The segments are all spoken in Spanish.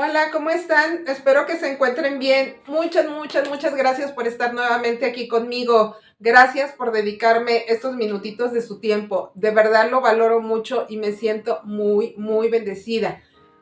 Hola, ¿cómo están? Espero que se encuentren bien. Muchas gracias por estar nuevamente aquí conmigo. Gracias por dedicarme estos minutitos de su tiempo. De verdad lo valoro mucho y me siento muy bendecida.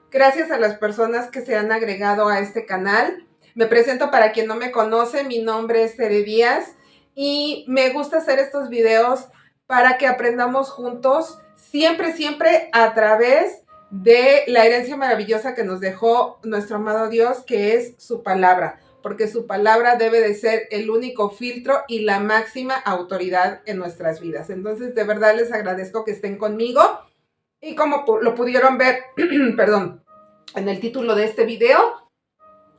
Gracias a las personas que se han agregado a este canal. Me presento para quien no me conoce. Mi nombre es Tere Díaz y me gusta hacer estos videos para que aprendamos juntos, siempre a través de la herencia maravillosa que nos dejó nuestro amado Dios, que es su palabra, porque su palabra debe de ser el único filtro y la máxima autoridad en nuestras vidas. Entonces, de verdad les agradezco que estén conmigo y como lo pudieron ver, perdón, en el título de este video,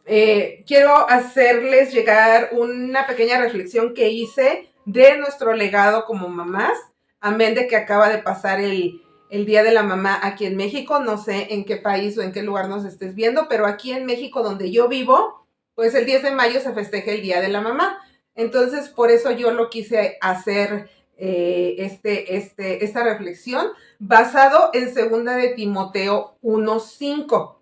quiero hacerles llegar una pequeña reflexión que hice de nuestro legado como mamás, amén de que acaba de pasar el Día de la Mamá aquí en México. No sé en qué país o en qué lugar nos estés viendo, pero aquí en México, donde yo vivo, pues el 10 de mayo se festeja el Día de la Mamá. Entonces, por eso yo lo quise hacer esta reflexión basado en 2 de Timoteo 1:5,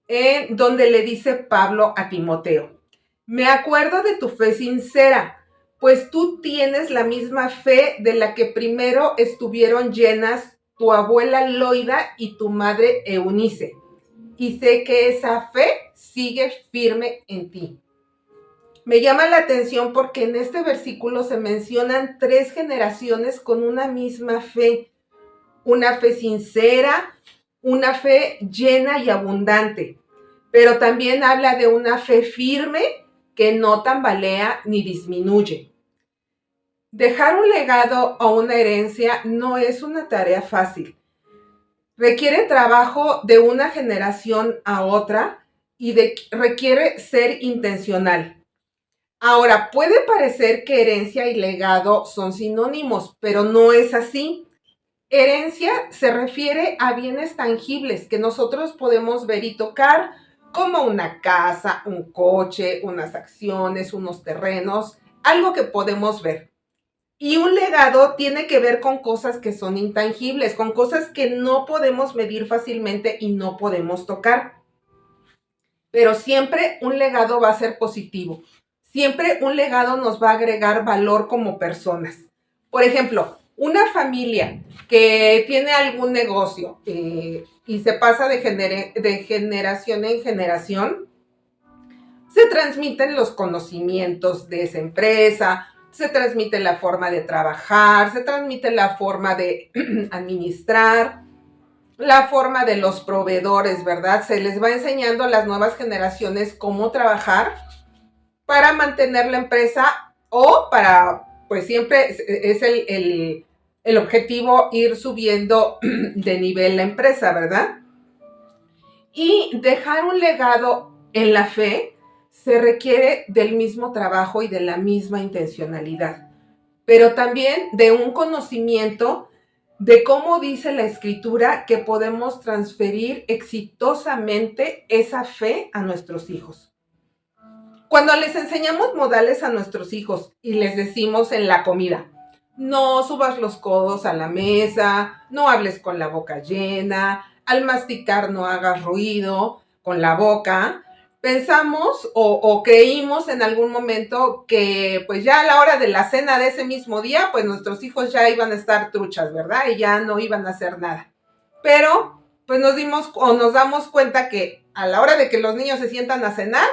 en donde le dice Pablo a Timoteo: me acuerdo de tu fe sincera, pues tú tienes la misma fe de la que primero estuvieron llenas tu abuela Loida y tu madre Eunice, y sé que esa fe sigue firme en ti. Me llama la atención porque en este versículo se mencionan 3 generaciones con una misma fe, una fe sincera, una fe llena y abundante, pero también habla de una fe firme que no tambalea ni disminuye. Dejar un legado o una herencia no es una tarea fácil. Requiere trabajo de una generación a otra y requiere ser intencional. Ahora, puede parecer que herencia y legado son sinónimos, pero no es así. Herencia se refiere a bienes tangibles que nosotros podemos ver y tocar, como una casa, un coche, unas acciones, unos terrenos, algo que podemos ver. Y un legado tiene que ver con cosas que son intangibles, con cosas que no podemos medir fácilmente y no podemos tocar. Pero siempre un legado va a ser positivo. Siempre un legado nos va a agregar valor como personas. Por ejemplo, una familia que tiene algún negocio y se pasa de generación en generación, se transmiten los conocimientos de esa empresa, se transmite la forma de trabajar, se transmite la forma de administrar, la forma de los proveedores, ¿verdad? Se les va enseñando a las nuevas generaciones cómo trabajar para mantener la empresa, o para, pues siempre es el objetivo ir subiendo de nivel la empresa, ¿verdad? Y dejar un legado en la fe se requiere del mismo trabajo y de la misma intencionalidad, pero también de un conocimiento de cómo dice la escritura que podemos transferir exitosamente esa fe a nuestros hijos. Cuando les enseñamos modales a nuestros hijos y les decimos en la comida: no subas los codos a la mesa, no hables con la boca llena, al masticar no hagas ruido con la boca, pensamos o creímos en algún momento que pues ya a la hora de la cena de ese mismo día, pues nuestros hijos ya iban a estar truchas, ¿verdad? Y ya no iban a hacer nada. Pero pues nos damos cuenta que a la hora de que los niños se sientan a cenar,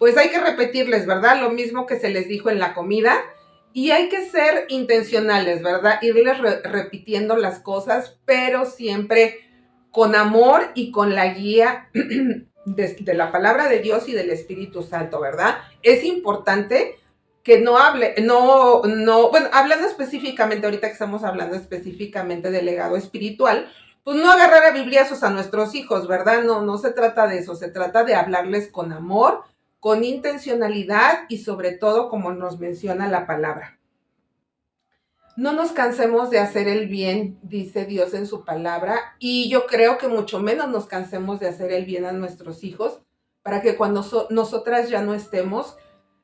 pues hay que repetirles, ¿verdad? Lo mismo que se les dijo en la comida, y hay que ser intencionales, ¿verdad? Irles repitiendo las cosas, pero siempre con amor y con la guía de la palabra de Dios y del Espíritu Santo, ¿verdad? Es importante que bueno, hablando específicamente, ahorita que estamos hablando específicamente del legado espiritual, pues no agarrar a bibliazos a nuestros hijos, ¿verdad? No se trata de eso, se trata de hablarles con amor, con intencionalidad y sobre todo como nos menciona la palabra. No nos cansemos de hacer el bien, dice Dios en su palabra, y yo creo que mucho menos nos cansemos de hacer el bien a nuestros hijos, para que cuando nosotras ya no estemos,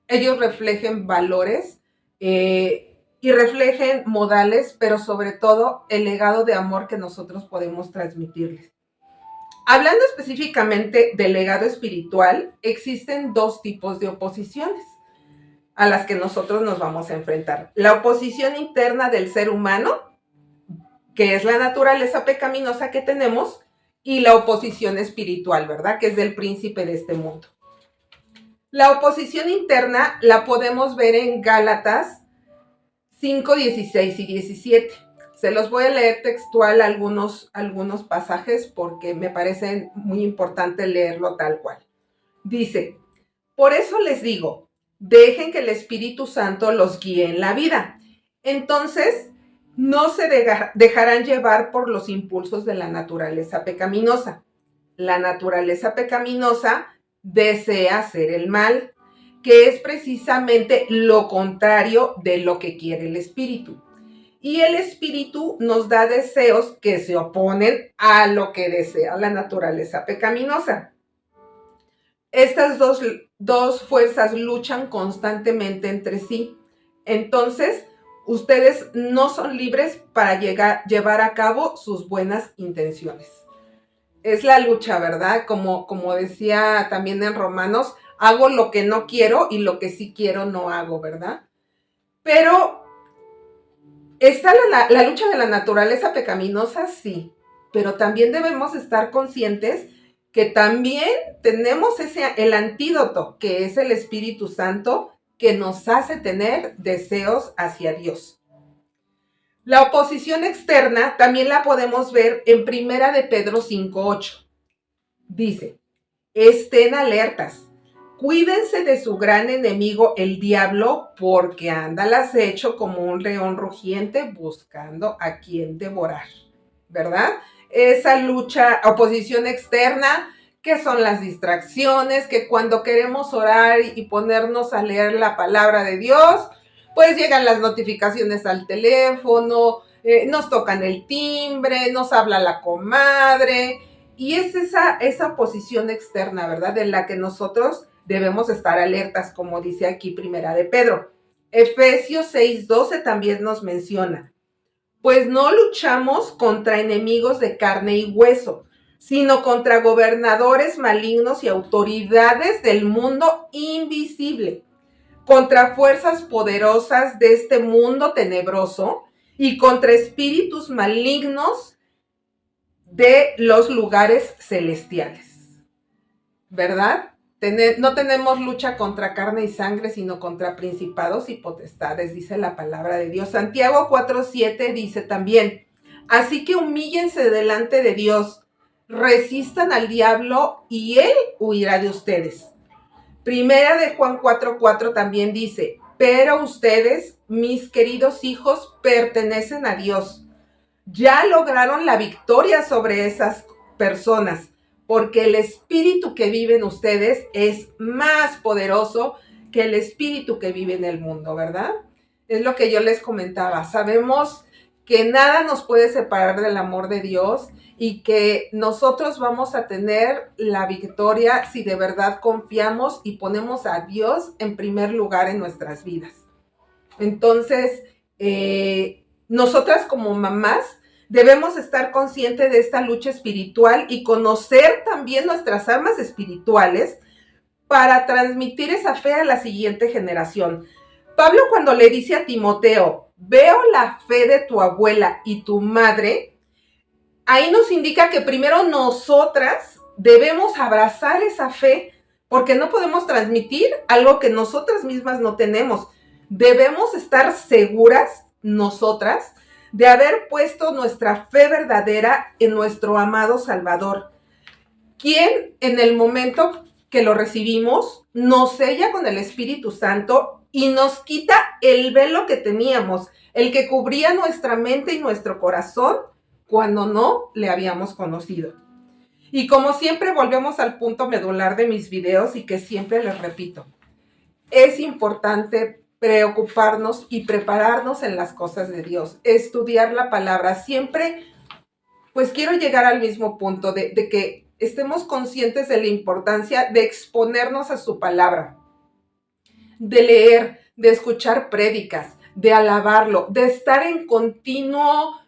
ellos reflejen valores y reflejen modales, pero sobre todo el legado de amor que nosotros podemos transmitirles. Hablando específicamente del legado espiritual, existen dos tipos de oposiciones a las que nosotros nos vamos a enfrentar. La oposición interna del ser humano, que es la naturaleza pecaminosa que tenemos, y la oposición espiritual, ¿verdad? Que es del príncipe de este mundo. La oposición interna la podemos ver en Gálatas 5, 16 y 17. Se los voy a leer textual algunos pasajes porque me parece muy importante leerlo tal cual. Dice, por eso les digo, dejen que el Espíritu Santo los guíe en la vida. Entonces, no se dejarán llevar por los impulsos de la naturaleza pecaminosa. La naturaleza pecaminosa desea hacer el mal, que es precisamente lo contrario de lo que quiere el espíritu. Y el espíritu nos da deseos que se oponen a lo que desea la naturaleza pecaminosa. Estas dos fuerzas luchan constantemente entre sí. Entonces, ustedes no son libres para llevar a cabo sus buenas intenciones. Es la lucha, ¿verdad? Como decía también en Romanos, hago lo que no quiero y lo que sí quiero no hago, ¿verdad? Pero está la lucha de la naturaleza pecaminosa, sí, pero también debemos estar conscientes que también tenemos el antídoto, que es el Espíritu Santo, que nos hace tener deseos hacia Dios. La oposición externa también la podemos ver en Primera de Pedro 5:8. Dice, estén alertas, cuídense de su gran enemigo el diablo, porque anda al acecho como un león rugiente buscando a quien devorar, ¿verdad? Esa lucha, oposición externa, que son las distracciones, que cuando queremos orar y ponernos a leer la palabra de Dios, pues llegan las notificaciones al teléfono, nos tocan el timbre, nos habla la comadre, y es esa oposición externa, ¿verdad? De la que nosotros debemos estar alertas, como dice aquí Primera de Pedro. Efesios 6:12 también nos menciona, pues no luchamos contra enemigos de carne y hueso, sino contra gobernadores malignos y autoridades del mundo invisible, contra fuerzas poderosas de este mundo tenebroso y contra espíritus malignos de los lugares celestiales, ¿verdad? No tenemos lucha contra carne y sangre, sino contra principados y potestades, dice la palabra de Dios. Santiago 4:7 dice también, así que humíllense delante de Dios, resistan al diablo y él huirá de ustedes. Primera de Juan 4:4 también dice, pero ustedes, mis queridos hijos, pertenecen a Dios. Ya lograron la victoria sobre esas personas, porque el espíritu que vive en ustedes es más poderoso que el espíritu que vive en el mundo, ¿verdad? Es lo que yo les comentaba. Sabemos que nada nos puede separar del amor de Dios y que nosotros vamos a tener la victoria si de verdad confiamos y ponemos a Dios en primer lugar en nuestras vidas. Entonces, nosotras como mamás debemos estar conscientes de esta lucha espiritual y conocer también nuestras armas espirituales para transmitir esa fe a la siguiente generación. Pablo, cuando le dice a Timoteo, veo la fe de tu abuela y tu madre, ahí nos indica que primero nosotras debemos abrazar esa fe, porque no podemos transmitir algo que nosotras mismas no tenemos. Debemos estar seguras nosotras de haber puesto nuestra fe verdadera en nuestro amado Salvador, quien en el momento que lo recibimos nos sella con el Espíritu Santo y nos quita el velo que teníamos, el que cubría nuestra mente y nuestro corazón cuando no le habíamos conocido. Y como siempre volvemos al punto medular de mis videos y que siempre les repito, es importante preocuparnos y prepararnos en las cosas de Dios, estudiar la palabra. Siempre, pues quiero llegar al mismo punto de que estemos conscientes de la importancia de exponernos a su palabra, de leer, de escuchar prédicas, de alabarlo, de estar en continuo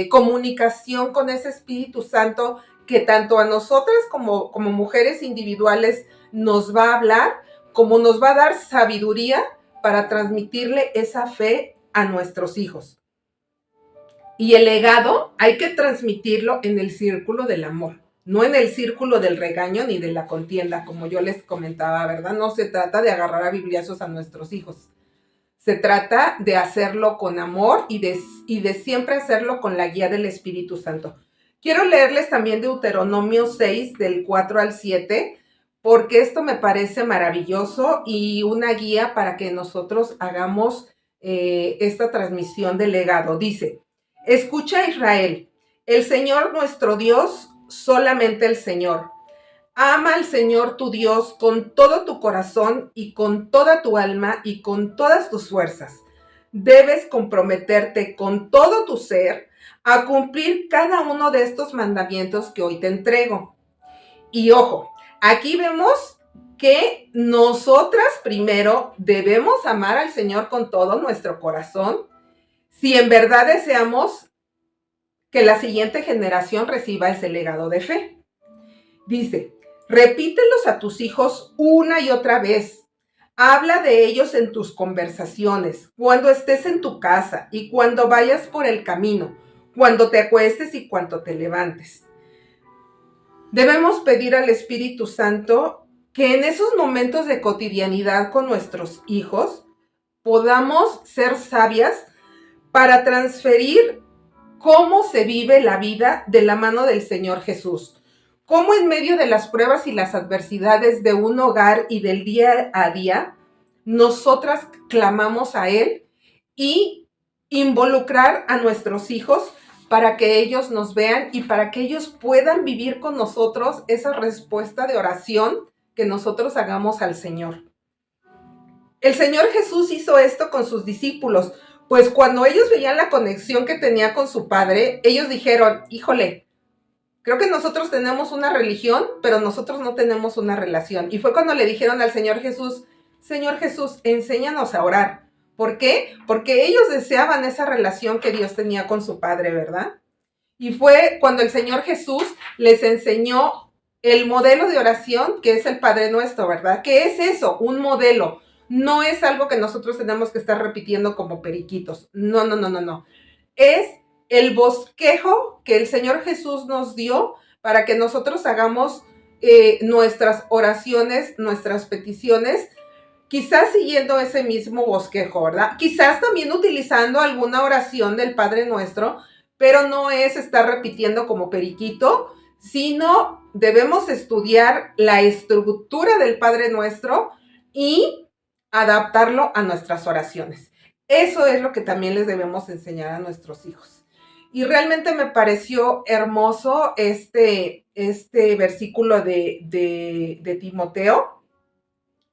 comunicación con ese Espíritu Santo que tanto a nosotras como mujeres individuales nos va a hablar, como nos va a dar sabiduría para transmitirle esa fe a nuestros hijos. Y el legado hay que transmitirlo en el círculo del amor, no en el círculo del regaño ni de la contienda, como yo les comentaba, ¿verdad? No se trata de agarrar a bibliazos a nuestros hijos. Se trata de hacerlo con amor y de siempre hacerlo con la guía del Espíritu Santo. Quiero leerles también Deuteronomio 6, del 4 al 7, porque esto me parece maravilloso y una guía para que nosotros hagamos esta transmisión del legado. Dice: escucha, Israel, el Señor nuestro Dios, solamente el Señor. Ama al Señor tu Dios con todo tu corazón y con toda tu alma y con todas tus fuerzas. Debes comprometerte con todo tu ser a cumplir cada uno de estos mandamientos que hoy te entrego. Y ojo, aquí vemos que nosotras primero debemos amar al Señor con todo nuestro corazón, si en verdad deseamos que la siguiente generación reciba ese legado de fe. Dice: repítelos a tus hijos una y otra vez. Habla de ellos en tus conversaciones, cuando estés en tu casa y cuando vayas por el camino, cuando te acuestes y cuando te levantes. Debemos pedir al Espíritu Santo que en esos momentos de cotidianidad con nuestros hijos podamos ser sabias para transferir cómo se vive la vida de la mano del Señor Jesús. Cómo en medio de las pruebas y las adversidades de un hogar y del día a día, nosotras clamamos a Él, y involucrar a nuestros hijos para que ellos nos vean y para que ellos puedan vivir con nosotros esa respuesta de oración que nosotros hagamos al Señor. El Señor Jesús hizo esto con sus discípulos, pues cuando ellos veían la conexión que tenía con su Padre, ellos dijeron: híjole, creo que nosotros tenemos una religión, pero nosotros no tenemos una relación. Y fue cuando le dijeron al Señor Jesús: Señor Jesús, enséñanos a orar. ¿Por qué? Porque ellos deseaban esa relación que Dios tenía con su Padre, ¿verdad? Y fue cuando el Señor Jesús les enseñó el modelo de oración, que es el Padre Nuestro, ¿verdad? ¿Qué es eso? Un modelo. No es algo que nosotros tenemos que estar repitiendo como periquitos. No, no, no, no, no. Es el bosquejo que el Señor Jesús nos dio para que nosotros hagamos nuestras oraciones, nuestras peticiones, quizás siguiendo ese mismo bosquejo, ¿verdad? Quizás también utilizando alguna oración del Padre Nuestro, pero no es estar repitiendo como periquito, sino debemos estudiar la estructura del Padre Nuestro y adaptarlo a nuestras oraciones. Eso es lo que también les debemos enseñar a nuestros hijos. Y realmente me pareció hermoso este versículo de Timoteo,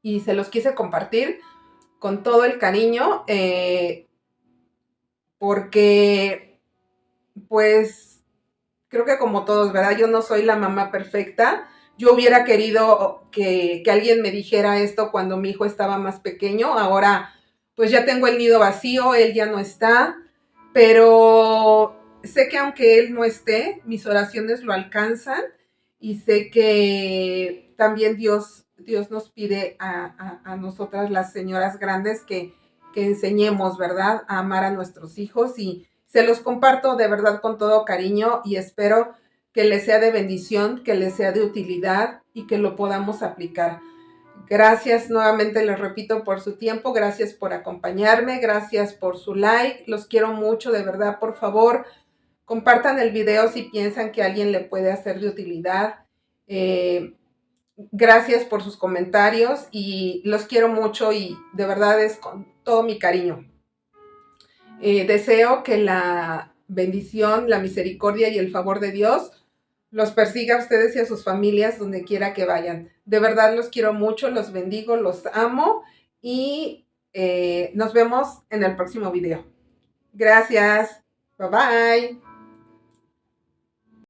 y se los quise compartir con todo el cariño, porque pues creo que como todos, ¿verdad? Yo no soy la mamá perfecta. Yo hubiera querido que alguien me dijera esto cuando mi hijo estaba más pequeño. Ahora pues ya tengo el nido vacío, él ya no está, pero sé que aunque él no esté, mis oraciones lo alcanzan, y sé que también Dios nos pide a nosotras las señoras grandes que enseñemos, ¿verdad?, a amar a nuestros hijos, y se los comparto de verdad con todo cariño y espero que les sea de bendición, que les sea de utilidad y que lo podamos aplicar. Gracias nuevamente, les repito, por su tiempo, gracias por acompañarme, gracias por su like, los quiero mucho, de verdad. Por favor, compartan el video si piensan que a alguien le puede hacer de utilidad. Gracias por sus comentarios y los quiero mucho, y de verdad es con todo mi cariño. Deseo que la bendición, la misericordia y el favor de Dios los persiga a ustedes y a sus familias donde quiera que vayan. De verdad los quiero mucho, los bendigo, los amo, y nos vemos en el próximo video. Gracias. Bye bye.